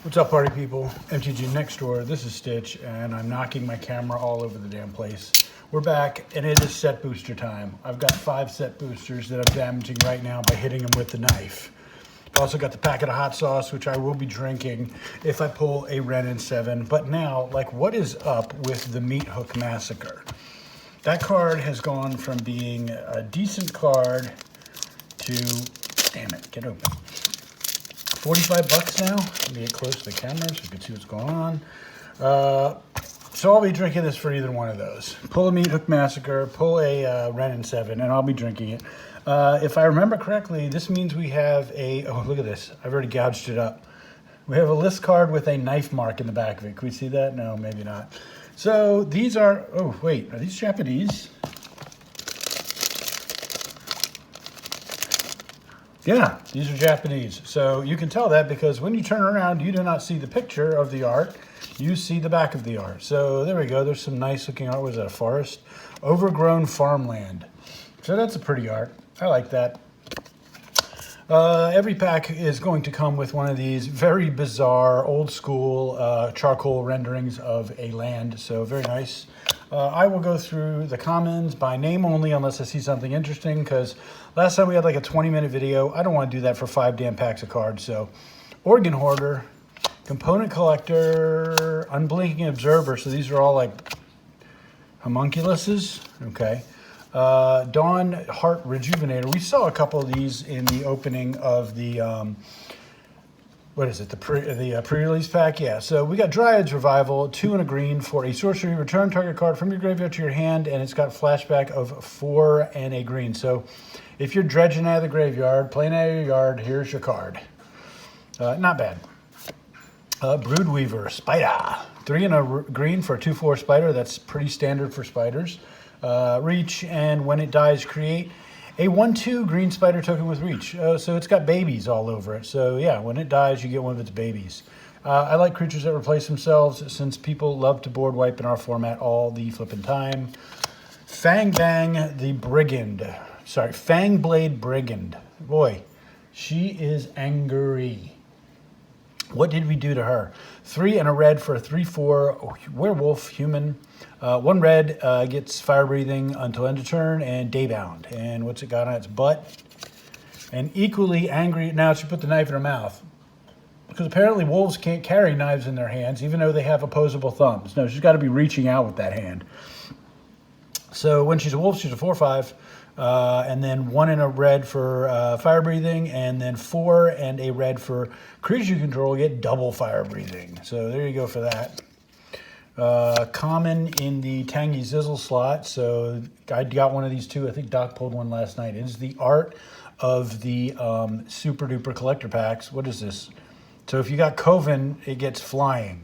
What's up, party people? MTG next door. This is Stitch, and I'm knocking my camera all over the damn place. We're back, and it is set booster time. I've got 5 set boosters that I'm damaging right now by hitting them with the knife. I've also got the packet of hot sauce, which I will be drinking if I pull a Ren and 7. But now, like, what is up with the Meat Hook Massacre? That card has gone from being a decent card to, damn it, get open. 45 bucks now. Let me get close to the camera so you can see what's going on. So I'll be drinking this for either one of those. Pull a Meat Hook Massacre, pull a Ren and 7, and I'll be drinking it. If I remember correctly, this means we have a, oh, look at this. I've already gouged it up. We have a list card with a knife mark in the back of it. Can we see that? No, maybe not. So these are, oh, wait, are these Japanese? Yeah, these are Japanese. So you can tell that because when you turn around, you do not see the picture of the art. You see the back of the art. So there we go. There's some nice looking art. Was that a forest? Overgrown farmland. So that's a pretty art. I like that. Every pack is going to come with one of these very bizarre, old school charcoal renderings of a land. So very nice. I will go through the commons by name only unless I see something interesting, because last time we had like a 20-minute video. I don't want to do that for 5 damn packs of cards. So Organ Hoarder, Component Collector, Unblinking Observer. So these are all like homunculuses. Okay. Dawn Heart Rejuvenator. We saw a couple of these in the opening of the what is it? The pre-release pack? Yeah. So we got Dryad's Revival, 2 and a green for a sorcery. Return target card from your graveyard to your hand, and it's got flashback of 4 and a green. So if you're dredging out of the graveyard, playing out of your yard, here's your card. Not bad. Broodweaver Spider, 3 and a green for a 2/4 spider. That's pretty standard for spiders. Reach, and when it dies, create a 1/2 green spider token with reach. So it's got babies all over it. So yeah, when it dies, you get one of its babies. I like creatures that replace themselves since people love to board wipe in our format all the flipping time. Fangblade Brigand. Boy, she is angry. What did we do to her? 3 and a red for a 3/4 werewolf human. 1 red gets fire breathing until end of turn and daybound. And what's it got on its butt? And equally angry. Now she put the knife in her mouth, because apparently wolves can't carry knives in their hands even though they have opposable thumbs. No, she's got to be reaching out with that hand. So when she's a wolf, she's a 4/5. And then 1 and a red for fire breathing, and then 4 and a red for creatures you control get double fire breathing. So there you go for that. Common in the Tangy Zizzle slot. So I got one of these too. I think Doc pulled one last night. It is the art of the super duper collector packs. What is this? So if you got Coven, it gets flying.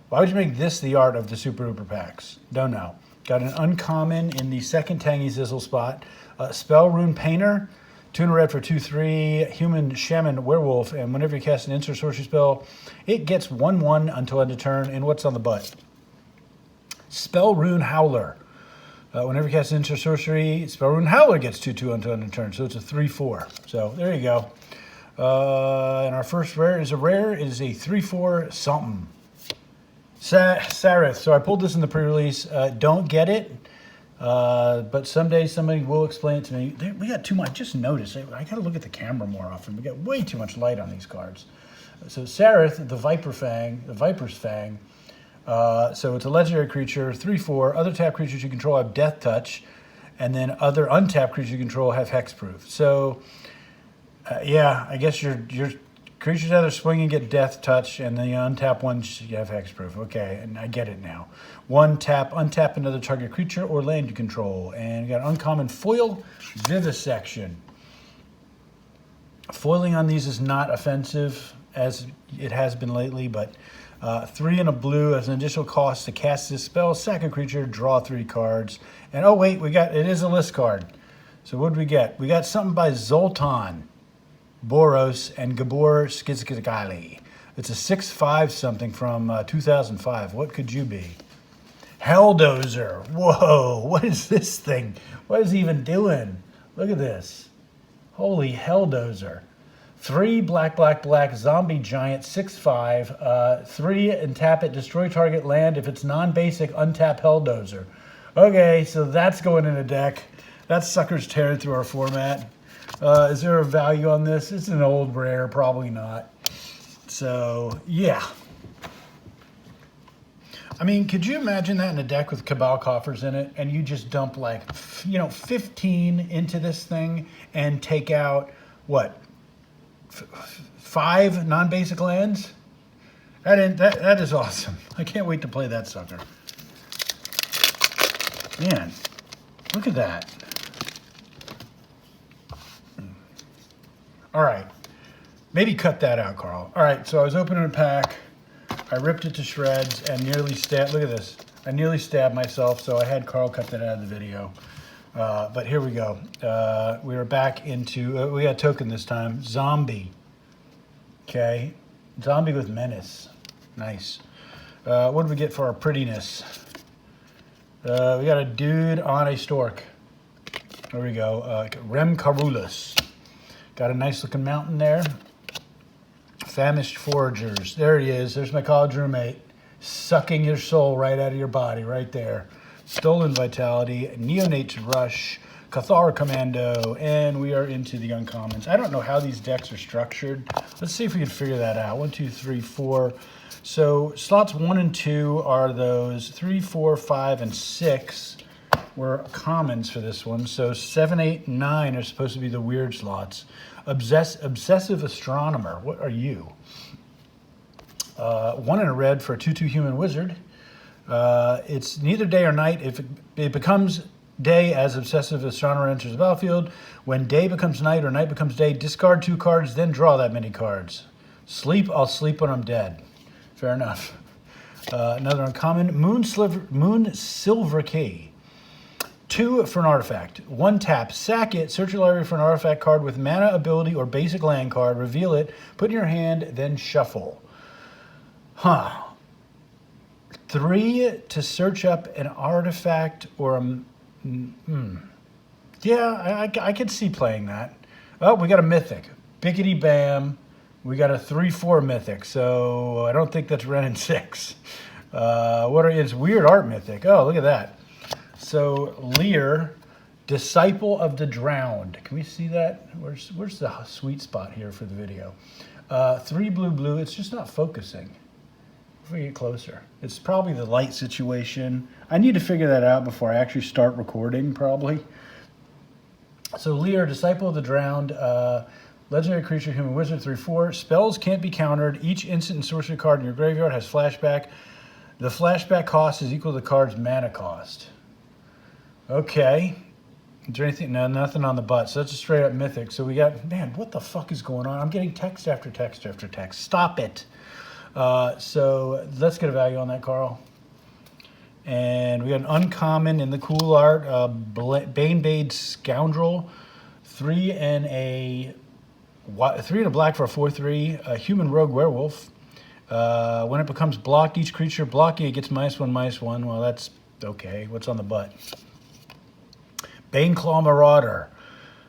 Why would you make this the art of the super duper packs? Don't know. Got an uncommon in the second Tangy Zizzle spot. Spell Rune Painter, 2 and a red for 2/3, human shaman werewolf, and whenever you cast an instant sorcery spell, it gets 1/1 until end of turn. And what's on the butt? Spell Rune Howler. Whenever you cast an instant sorcery, Spell Rune Howler gets 2/2 until end of turn. So it's a 3/4. So there you go. And our first rare is a 3/4 something. Sarith. So I pulled this in the pre-release. Don't get it. But someday somebody will explain it to me. We got too much. Just notice. I got to look at the camera more often. We got way too much light on these cards. So Sarith, the Viper's Fang. So it's a legendary creature, 3/4. Other tap creatures you control have Death Touch, and then other untapped creatures you control have Hexproof. So yeah, I guess your creatures either swing and get Death Touch, and the untap ones you have Hexproof. Okay, and I get it now. 1 tap, untap another target creature or land you control. And you got uncommon foil, Vivisection. Foiling on these is not offensive as it has been lately, but 3 and a blue as an additional cost to cast this spell, sack a creature, draw 3 cards. And oh wait, it is a list card. So what did we get? We got something by Zoltan Boros and Gabor Skizkigali. It's a 6/5 something from 2005. What could you be? Helldozer. Whoa, what is this thing? What is he even doing? Look at this. Holy Helldozer. 3 black, black, black, zombie giant, 6/5. 3 and tap it, destroy target land. If it's non-basic, untap Helldozer. Okay, so that's going in a deck. That sucker's tearing through our format. Is there a value on this? It's an old rare, probably not. So, yeah. I mean, could you imagine that in a deck with Cabal Coffers in it, and you just dump like, 15 into this thing and take out, what, 5 non-basic lands? That is awesome. I can't wait to play that sucker. Man, look at that. All right, maybe cut that out, Carl. All right, so I was opening a pack. I ripped it to shreds and nearly stabbed, look at this. I nearly stabbed myself, so I had Carl cut that out of the video. But here we go. We are back into, we got a token this time, Zombie. Okay, Zombie with Menace. Nice. What did we get for our prettiness? We got a dude on a stork. There we go, Rem Carulus. Got a nice looking mountain there. Famished Foragers. There he is. There's my college roommate. Sucking your soul right out of your body right there. Stolen Vitality, Neonate's Rush, Cathar Commando, and we are into the uncommons. I don't know how these decks are structured. Let's see if we can figure that out. 1, 2, 3, 4. So slots 1 and 2 are those. 3, 4, 5, and 6 were commons for this one. So 7, 8, 9 are supposed to be the weird slots. Obsessive Astronomer, what are you? 1 and a red for a 2/2 human wizard. It's neither day or night. If it becomes day as Obsessive Astronomer enters the battlefield, when day becomes night or night becomes day, discard 2 cards, then draw that many cards. Sleep, I'll sleep when I'm dead. Fair enough. Another uncommon, Moon Silver Key. 2 for an artifact. 1 tap, sack it, search your library for an artifact card with mana, ability, or basic land card, reveal it, put in your hand, then shuffle. 3 to search up an artifact or a... Yeah, I could see playing that. Oh, we got a mythic. Biggity bam. We got a 3/4 mythic, so I don't think that's Ren and 6. It's weird art mythic. Oh, look at that. So Lear, Disciple of the Drowned. Can we see that? Where's the sweet spot here for the video? 3 blue blue. It's just not focusing. If we get closer, it's probably the light situation. I need to figure that out before I actually start recording, probably. So Lear, Disciple of the Drowned, legendary creature, human wizard, 3/4. Spells can't be countered. Each instant and sorcery card in your graveyard has flashback. The flashback cost is equal to the card's mana cost. Okay. Is there anything? No, nothing on the butt. So that's a straight up mythic. So we got, man, what the fuck is going on? I'm getting text after text after text. Stop it. So let's get a value on that, Carl. And we got an uncommon in the cool art, Banebade Scoundrel, 3 and a black for a 4/3, a human rogue werewolf. When it becomes blocked, each creature blocking it gets -1/-1. Well, that's okay. What's on the butt? Baneclaw Marauder.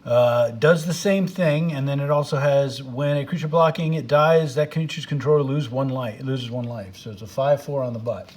Does the same thing, and then it also has when a creature blocking it dies, that creature's controller loses 1 life. So it's a 5/4 on the butt.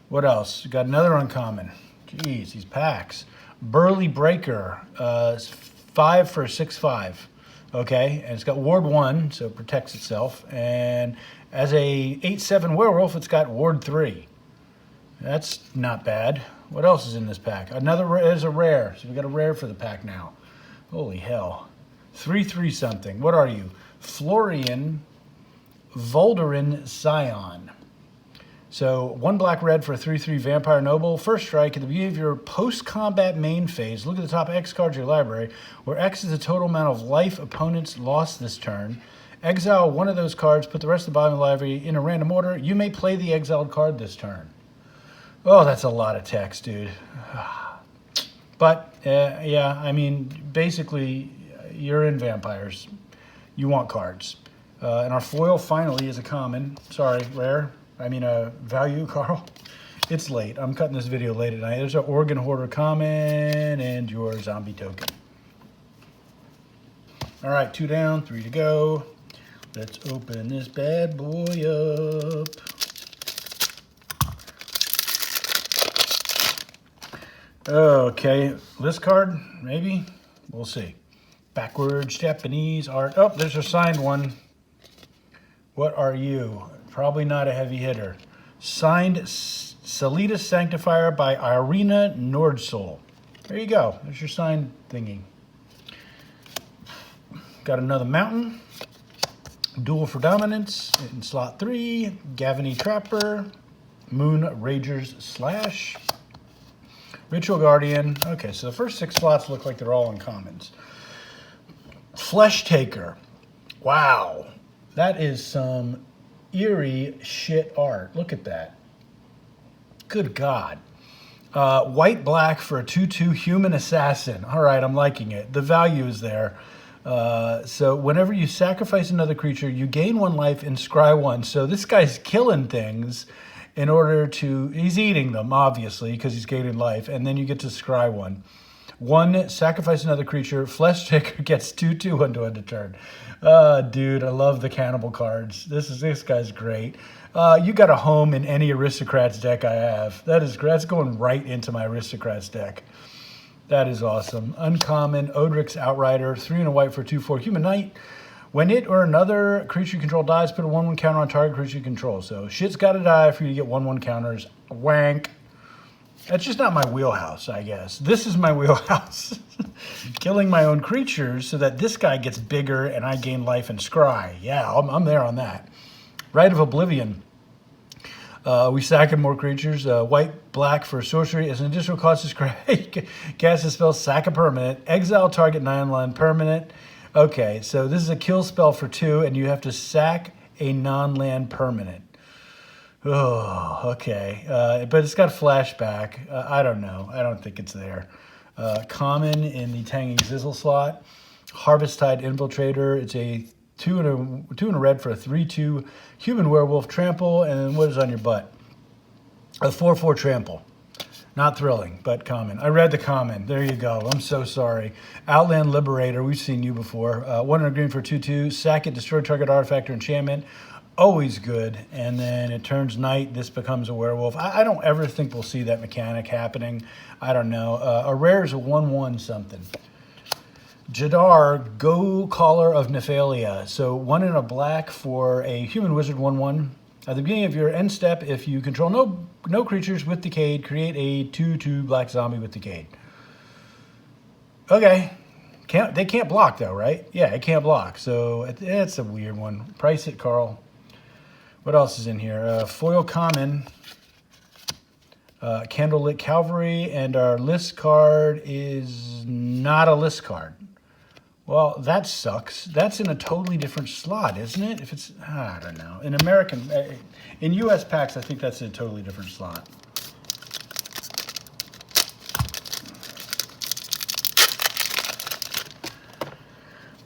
What else? We got another uncommon. Jeez, these packs. Burly Breaker, 5 for a 6/5. Okay, and it's got Ward 1, so it protects itself. And as a 8/7 werewolf, it's got Ward 3. That's not bad. What else is in this pack? There's a rare. So we got a rare for the pack now. Holy hell. 3/3 something. What are you? Florian Volderin Scion. So 1 black red for a 3/3 Vampire Noble. First strike, at the beginning of your post-combat main phase, look at the top X cards of your library, where X is the total amount of life opponents lost this turn. Exile 1 of those cards, put the rest of the bottom of the library in a random order. You may play the exiled card this turn. Oh, that's a lot of text, dude. But, yeah, I mean, basically, you're in Vampires. You want cards. And our foil finally is a common. Sorry, rare. I mean, a value, Carl. It's late. I'm cutting this video late at night. There's our Organ Hoarder common and your zombie token. All right, 2 down, 3 to go. Let's open this bad boy up. Okay, list card, maybe? We'll see. Backwards Japanese art. Oh, there's a signed one. What are you? Probably not a heavy hitter. Signed Salitas Sanctifier by Irina Nordsoul. There you go. There's your signed thingy. Got another mountain. Duel for Dominance in slot 3. Shady Traveler. Moon Ragers Slash. Ritual Guardian. Okay, so the first 6 slots look like they're all uncommons. Flesh Taker. Wow. That is some eerie shit art. Look at that. Good God. White black for a 2/2 human assassin. All right, I'm liking it. The value is there. So whenever you sacrifice another creature, you gain 1 life and scry 1. So this guy's killing things in order to, he's eating them, obviously, because he's gaining life, and then you get to scry 1. 1, sacrifice another creature. Flesh Taker gets 2/2 unto end of turn. Dude, I love the cannibal cards. This guy's great. You got a home in any Aristocrats deck I have. That's going right into my Aristocrats deck. That is awesome. Uncommon, Odric's Outrider, 3 and a white for 2/4 Human Knight. When it or another creature you control dies, put a 1/1 counter on target creature you control. So shit's got to die for you to get 1/1 counters. Wank. That's just not my wheelhouse, I guess. This is my wheelhouse. Killing my own creatures so that this guy gets bigger and I gain life and scry. Yeah, I'm there on that. Rite of Oblivion. We sack more creatures. White, black for sorcery. As an additional cost to scry, cast a spell, sack a permanent. Exile target 9-line permanent. Okay, so this is a kill spell for 2, and you have to sack a non-land permanent. Oh, okay. But it's got flashback. I don't know. I don't think it's there. Common in the Tanging Zizzle slot. Harvest-Tide Infiltrator. It's a 2 and a red for a 3/2 human werewolf trample. And what is on your butt? A 4/4 trample. Not thrilling, but common. I read the common. There you go. I'm so sorry. Outland Liberator. We've seen you before. 1 and a green for 2/2. Sack it, destroy target artifact or enchantment. Always good. And then it turns night. This becomes a werewolf. I don't ever think we'll see that mechanic happening. I don't know. A rare is a 1/1 something. Jadar, Go Caller of Nephalia. So 1 and a black for a human wizard 1/1. At the beginning of your end step, if you control no creatures with Decayed, create a 2/2 black zombie with Decayed. Okay. They can't block though, right? Yeah, it can't block. So it's a weird one. Price it, Carl. What else is in here? Foil Common. Candlelit Cavalry. And our list card is not a list card. Well, that sucks. That's in a totally different slot, isn't it? If it's, I don't know. In US packs, I think that's a totally different slot.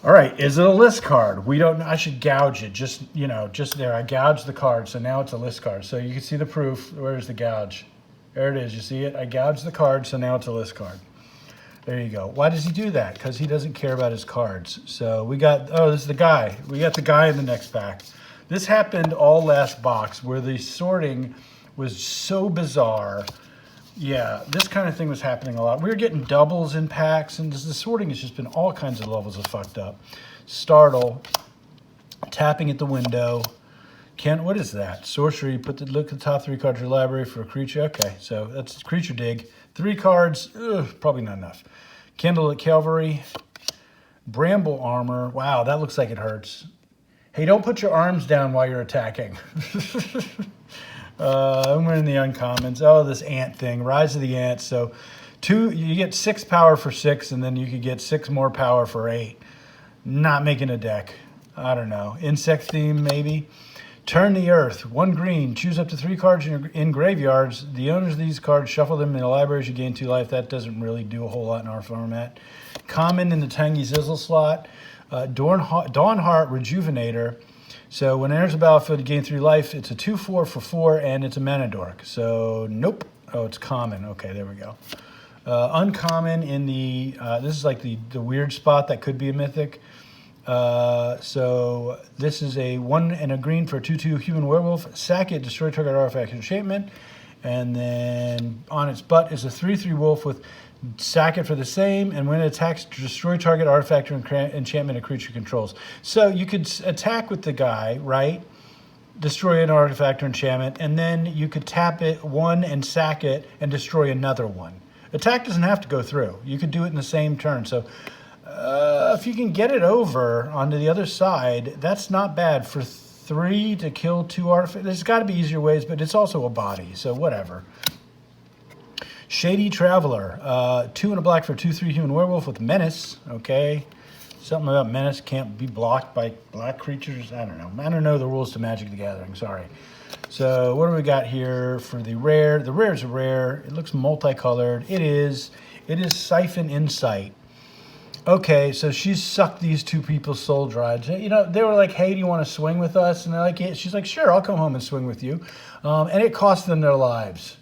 All right, is it a list card? We don't know. I should gouge it. Just there. I gouged the card, so now it's a list card. So you can see the proof. Where's the gouge? There it is. You see it? I gouged the card, so now it's a list card. There you go. Why does he do that? Because he doesn't care about his cards. So we got, this is the guy. We got the guy in the next pack. This happened all last box where the sorting was so bizarre. Yeah, this kind of thing was happening a lot. We were getting doubles in packs, and the sorting has just been all kinds of levels of fucked up. Startle, tapping at the window. What is that? Sorcery, look at the top 3 cards of your library for a creature. Okay, so that's creature dig. 3 cards, probably not enough. Candlelit Cavalry, Bramble Armor. Wow, that looks like it hurts. Hey, don't put your arms down while you're attacking. I'm wearing the uncommons. Oh, this ant thing, Rise of the Ants. So you get 6 power for 6, and then you could get 6 more power for 8. Not making a deck. I don't know. Insect theme, maybe. Turn the Earth, 1 green, choose up to 3 cards in graveyards. The owners of these cards shuffle them in the libraries, you gain 2 life. That doesn't really do a whole lot in our format. Common in the Tangy Zizzle slot. Dawnheart Rejuvenator. So when it enters the battlefield, you gain 3 life. It's a 2/4 for 4, and it's a mana dork. So nope. Oh, it's common. Okay, there we go. Uncommon in the, this is like the weird spot that could be a mythic. So this is a 1 and a green for a 2/2 human werewolf. Sack it, destroy target artifact enchantment. And then on its butt is a 3/3 wolf with sack it for the same. And when it attacks, destroy target artifact or enchantment a creature controls. So you could attack with the guy, right? Destroy an artifact or enchantment, and then you could tap it one and sack it and destroy another one. Attack doesn't have to go through. You could do it in the same turn. So if you can get it over onto the other side, that's not bad for 3 to kill 2 artifacts. There's got to be easier ways, but it's also a body, so whatever. Shady Traveler, 2 and a black for 2/3 human werewolf with menace. Okay. Something about menace can't be blocked by black creatures. I don't know. I don't know the rules to Magic the Gathering. Sorry. So what do we got here for the rare? The rare is a rare. It looks multicolored. It is Siphon Insight. Okay, so she's sucked these 2 people's soul drives. You know, they were like, hey, do you want to swing with us? And they're like, yeah. She's like, sure, I'll come home and swing with you. And it cost them their lives.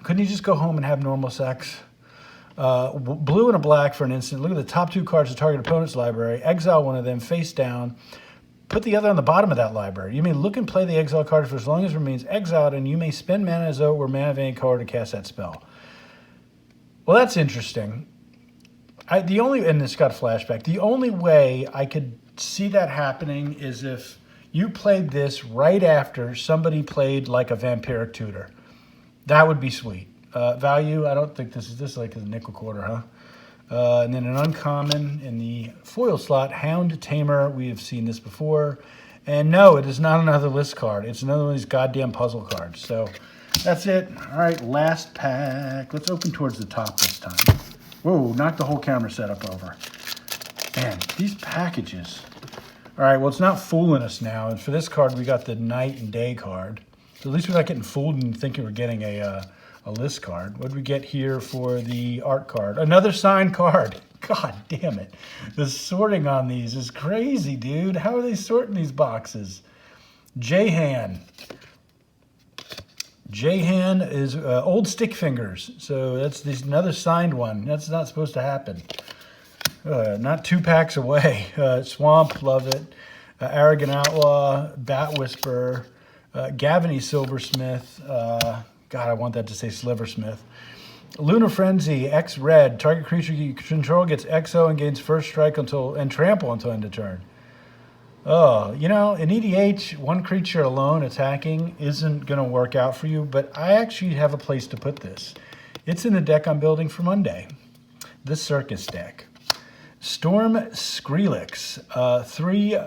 Couldn't you just go home and have normal sex? Blue and a black for an instant. Look at the top 2 cards of target opponent's library. Exile one of them face down. Put the other on the bottom of that library. You may look and play the exile card for as long as it remains exiled, and you may spend mana as though it were mana of any color to cast that spell. Well, that's interesting. And it's got a flashback. The only way I could see that happening is if you played this right after somebody played like a Vampiric Tutor. That would be sweet. Value, I don't think this is like a nickel quarter, huh? And then an uncommon in the foil slot, Hound Tamer. We have seen this before. And no, it is not another list card. It's another one of these goddamn puzzle cards. So that's it. All right, last pack. Let's open towards the top this time. Whoa, knocked the whole camera setup over. Man, these packages. All right, well, it's not fooling us now. And for this card, we got the night and day card. So at least we're not getting fooled and thinking we're getting a list card. What did we get here for the art card? Another signed card. God damn it. The sorting on these is crazy, dude. How are they sorting these boxes? Jahan. Jahan is Old Stick Fingers. So that's another signed one. That's not supposed to happen. Not 2 packs away. Swamp, love it. Arrogant Outlaw, Bat Whisperer, Gavany Silversmith. God, I want that to say Sliversmith. Lunar Frenzy, X red. Target creature you control gets XO and gains first strike and trample until end of turn. Oh, you know, in EDH, 1 creature alone attacking isn't going to work out for you, but I actually have a place to put this. It's in the deck I'm building for Monday. The Circus deck. Storm Skrillex, 3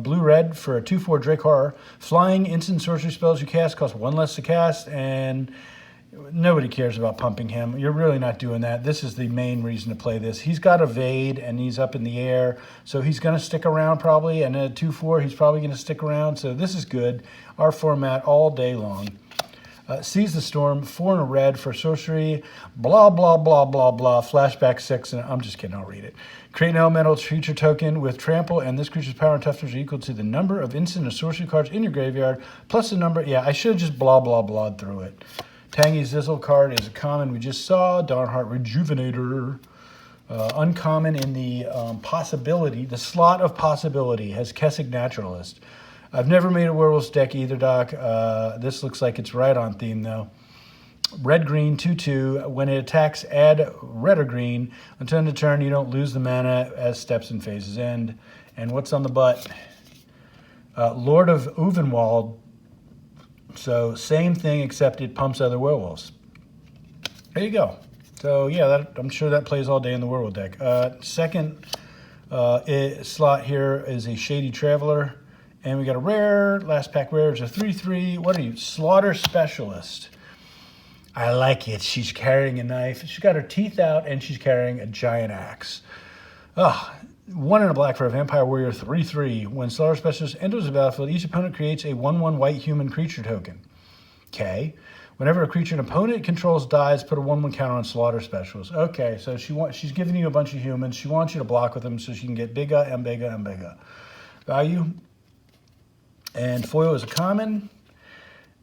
blue-red for a 2/4 Drake Horror. Flying instant sorcery spells you cast cost 1 less to cast, and nobody cares about pumping him. You're really not doing that. This is the main reason to play this. He's got evade, and he's up in the air, so he's going to stick around probably, and at 2/4, he's probably going to stick around, so this is good. Our format all day long. Seize the Storm, 4 and a red for sorcery, blah, blah, blah, blah, blah, flashback 6, and I'm just kidding, I'll read it. Create an elemental creature token with trample, and this creature's power and toughness are equal to the number of instant and sorcery cards in your graveyard, plus the number, yeah, I should have just blah, blah, blah through it. Tangy Zizzle card is a common we just saw, Darnheart Rejuvenator. Uncommon in the possibility, the slot of possibility has Kessig Naturalist. I've never made a werewolves deck either, Doc. This looks like it's right on theme, though. Red-green, 2/2. When it attacks, add red or green. Until end of turn, you don't lose the mana as steps and phases end. And what's on the butt? Lord of Uvenwald. So same thing, except it pumps other werewolves. There you go. So yeah, I'm sure that plays all day in the werewolf deck. Second slot here is a Shady Traveler. And we got a rare, last pack rare is a 3/3. What are you? Slaughter Specialist. I like it. She's carrying a knife. She's got her teeth out and she's carrying a giant axe. 1 and a black for a Vampire Warrior 3/3. When Slaughter Specialist enters the battlefield, each opponent creates a 1/1 white human creature token. Okay. Whenever a creature an opponent controls dies, put a 1/1 counter on Slaughter Specialist. Okay, so she's giving you a bunch of humans. She wants you to block with them so she can get bigger and bigger and bigger. Value. And foil is a common.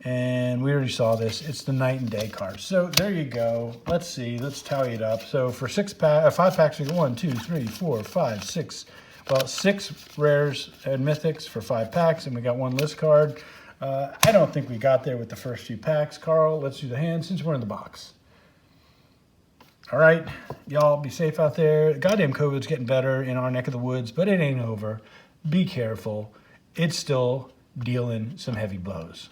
And we already saw this. It's the night and day cards. So there you go. Let's see. Let's tally it up. So for 5 packs, we get 1, 2, 3, 4, 5, 6. Well, 6 rares and mythics for 5 packs, and we got 1 list card. I don't think we got there with the first few packs. Carl, let's do the hand since we're in the box. All right, y'all be safe out there. Goddamn COVID's getting better in our neck of the woods, but it ain't over. Be careful. It's still dealing some heavy blows.